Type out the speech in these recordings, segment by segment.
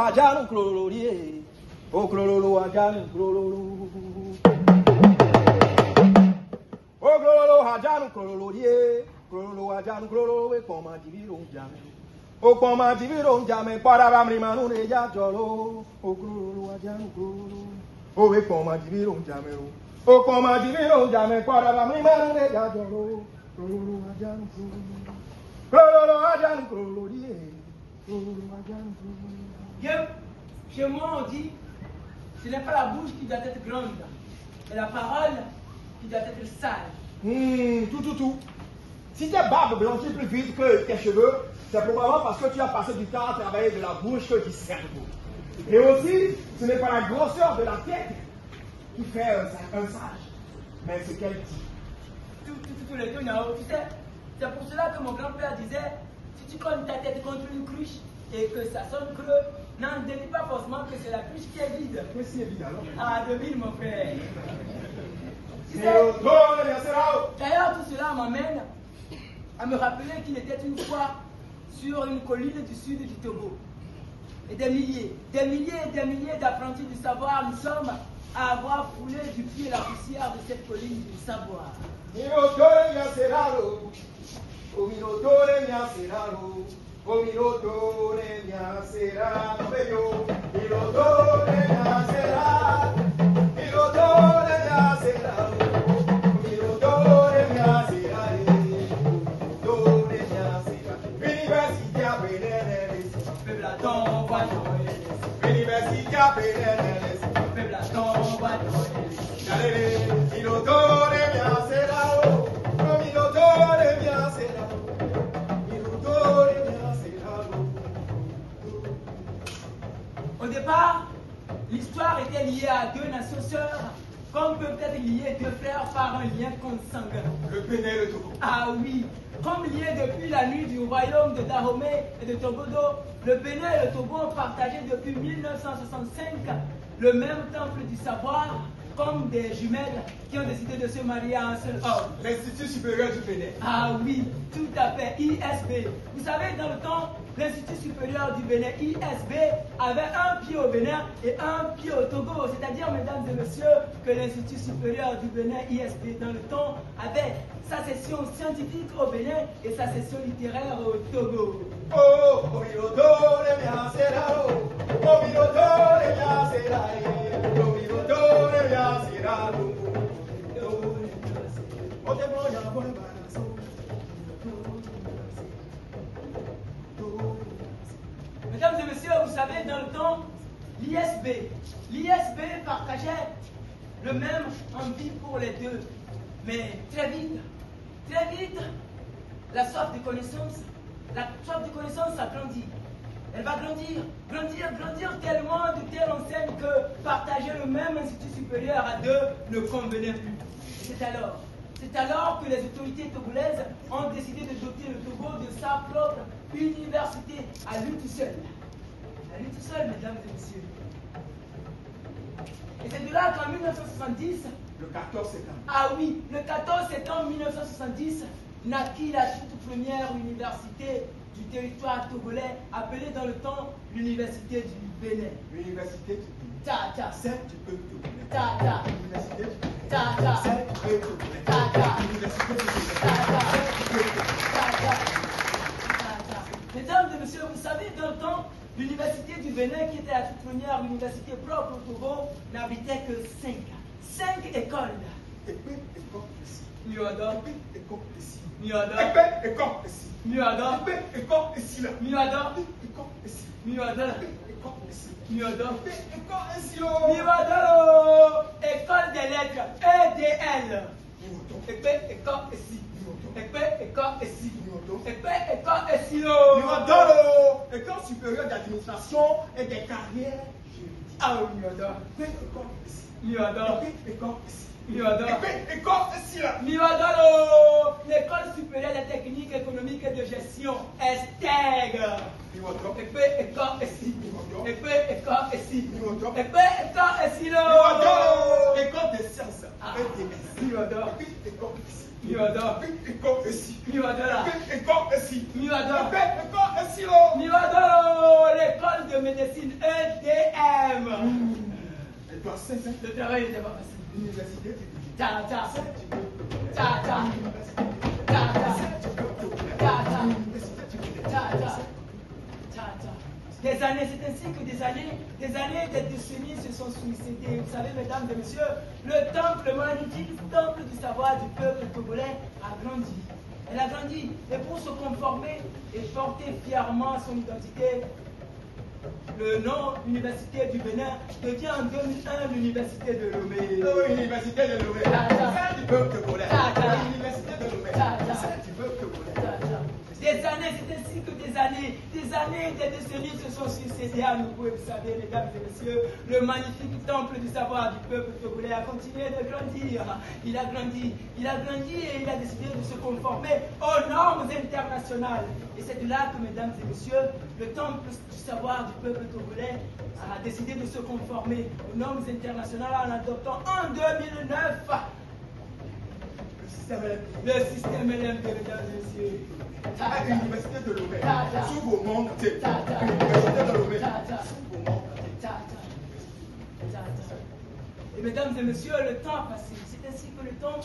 Ajanu klolorie, o klololo ajanu klololo. O klololo ajanu klolorie, klololo ajanu klololo e poma diviro jame. O poma diviro jame para bamri manu ne ya jolo. O klololo ajanu klololo. O e poma diviro jame. O poma diviro jame para bamri manu ne ya jolo. Klololo ajanu klololo. Klololo ajanu klolorie, klololo ajanu klololo. Bien, chez moi on dit, ce n'est pas la bouche qui doit être grande, mais la parole qui doit être sage. Tout. Si ta barbe blanchit plus vite que tes cheveux, c'est probablement parce que tu as passé du temps à travailler de la bouche du cerveau. Et aussi, ce n'est pas la grosseur de la tête qui fait un sage, mais ce qu'elle dit. Tous les deux, tu sais, c'est pour cela que mon grand-père disait, si tu cognes ta tête contre une cruche et que ça sonne creux, n'en dédie pas forcément que c'est la cruche qui est vide. Qu'est-ce qui est vide alors? Ah, devine mon frère. Tu sais, d'ailleurs, tout cela m'amène à me rappeler qu'il était une fois sur une colline du sud du Togo. Et des milliers d'apprentis du savoir, nous sommes à avoir foulé du pied la poussière de cette colline du savoir. Au départ, l'histoire était liée à deux nations sœurs, comme peuvent être liés deux frères par un lien consanguin. Le Bénin et le Togo. Ah oui, comme liés depuis la nuit du royaume de Dahomey et de Togodo, le Bénin et le Togo ont partagé depuis 1965 le même temple du savoir, comme des jumelles qui ont décidé de se marier à un seul homme. L'Institut supérieur du Bénin. Ah oui, tout à fait, ISB. Vous savez, dans le temps, l'Institut supérieur du Bénin, ISB, avait un pied au Bénin et un pied au Togo. C'est-à-dire, mesdames et messieurs, que l'Institut supérieur du Bénin, ISB, dans le temps, avait sa session scientifique au Bénin et sa session littéraire au Togo. Oh, Omirodo, le miaseraro. Omirodo, le miaseraro. Omirodo, le miaseraro. Mesdames et messieurs, vous savez, dans le temps, l'ISB partageait le même envie pour les deux. Mais très vite, la soif de connaissance s'agrandit. Elle va grandir tellement de telle enseigne que partager le même institut supérieur à deux ne convenait plus. C'est alors que les autorités togolaises ont décidé de doter le Togo de sa propre université à lui tout seul. À lui tout seul, mesdames et messieurs. Et c'est de là qu'en 1970, le 14 septembre. Ah oui, le 14 septembre 1970, naquit la toute première université du territoire togolais, appelée dans le temps l'université du Bénin. L'université du Bénin. Ta. Celle du peuple togolais. Ta. L'université du Bénin. Ta. Celle du peuple togolais. Ta. L'université du Bénin. Ta. Mesdames et messieurs, vous savez, dans le temps, l'université du Bénin, qui était la toute première université propre au Togo, n'habitait que 5 écoles. Épée, école ici. Miada. Épée, école ici. Miada. Épée, école ici. Miada. Épée, école ici là. Miada. École ici. Miada. École ici. Miada. École ici là. Miada. École des lettres. EDL. Épée, école ici. Épée, école ici. Épée, école ici là. Miada. École supérieure d'administration et des carrières juridiques. Ah oui, Miada. Épée, école ici. Miada. Épée, école ici. Miada. Épée, école ici là. Miadalo, l'école supérieure des techniques économiques et de gestion, ESTEG. Épée, école ici. Épée, école ici. Épée, école ici là. École des sciences. EDS. Miwador. Miwador. Miwador, l'école de médecine EDM. Le travail n'était pas facile. L'université, Ta ta. Ta ta. Ta ta. Ta ta. Ta ta. Ta ta. Des années, c'est ainsi que des années, des décennies se sont suicidées. Vous savez, mesdames et messieurs, le temple, le magnifique temple du savoir du peuple togolais a grandi. Elle a grandi. Et pour se conformer et porter fièrement son identité, le nom Université du Bénin devient en 2001 l'Université de Lomé. L'université de Lomé. C'est du peuple togolais. L'université de Lomé. C'est du peuple togolais. Des années, c'est ainsi que des années, des décennies se sont succédées à nouveau. Et vous savez, mesdames et messieurs, le magnifique temple du savoir du peuple togolais a continué de grandir. Il a grandi et il a décidé de se conformer aux normes internationales. Et c'est de là que, mesdames et messieurs, le temple du savoir du peuple togolais a décidé de se conformer aux normes internationales en adoptant en 2009 le système LMD, mesdames et messieurs. L'université de Lomé. Sous vos montées. L'université de Lomé. Sous vos montées. Et mesdames et messieurs, le temps a passé. C'est ainsi que le temps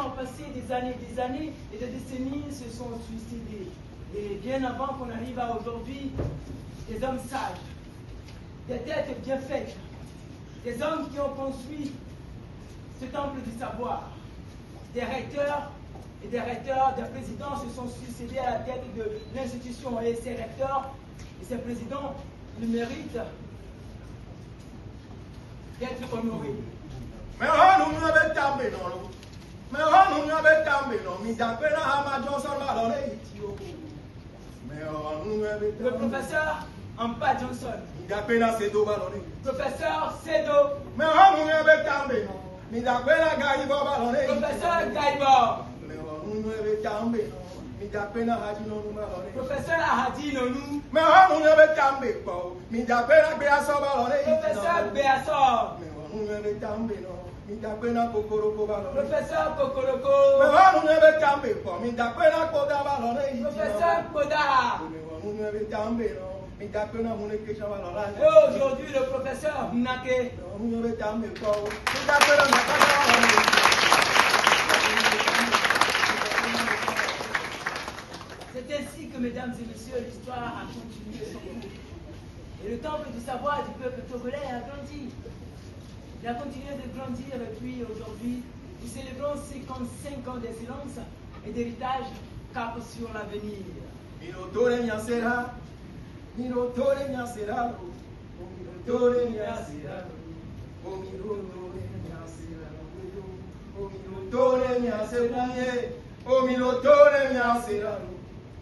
a passé, des années et des décennies se sont suicidées. Et bien avant qu'on arrive à aujourd'hui, des hommes sages, des têtes bien faites, des hommes qui ont construit ce temple du savoir, des recteurs et des présidents se sont succédés à la tête de l'institution. Et ces recteurs et ces présidents le méritent d'être honorés. Mais on nous avait tombé non. Mais on nous avait tombé non. Mi d'après la Amazon sur la donne. Mais on nous avait Le professeur Ampa Johnson. Mi d'après la Sedo ballonné. Professeur Sedo. Mais on nous avait tombé non. Mi d'après la Gaïbo ballonné. Professeur Gaïbo. Mais on nous avait tombé non. Mi d'après la Hadi non nous ballonné. Professeur Ahadi Nonou. Mais on nous avait tombé pas. Mi d'après la Béasso ballonné. Professeur Béassor. Mais on nous avait tombé non. Mi d'après la Kokoroko ballonné. Professeur Mais Kokoroko. on nous avait tombé pas. Mi d'après la Koda ballonné. Professeur Koda. Mais on nous avait tombé non. Mi d'après la Mounekesha ballonné. Et aujourd'hui, le professeur Nake. On nous avait tombé pas. Mi d'après la Nakada ballonné. C'est ainsi que, mesdames et messieurs, l'histoire a continué son cours. Et le temple du savoir du peuple togolais a grandi. Il a continué de grandir et puis aujourd'hui, nous célébrons 55 ans d'excellence et d'héritage cap sur l'avenir. Minotore nyasera. Minotore nyasera. Minotore nyasera. Minotore nyasera. Minotore nyasera. Minotore nyasera.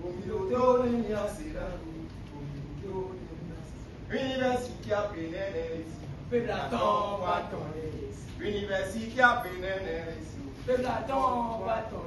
Minotore nyasera. Université à Bénin. Peblaton, bâton, Université à Bénin. Peblaton, bâton,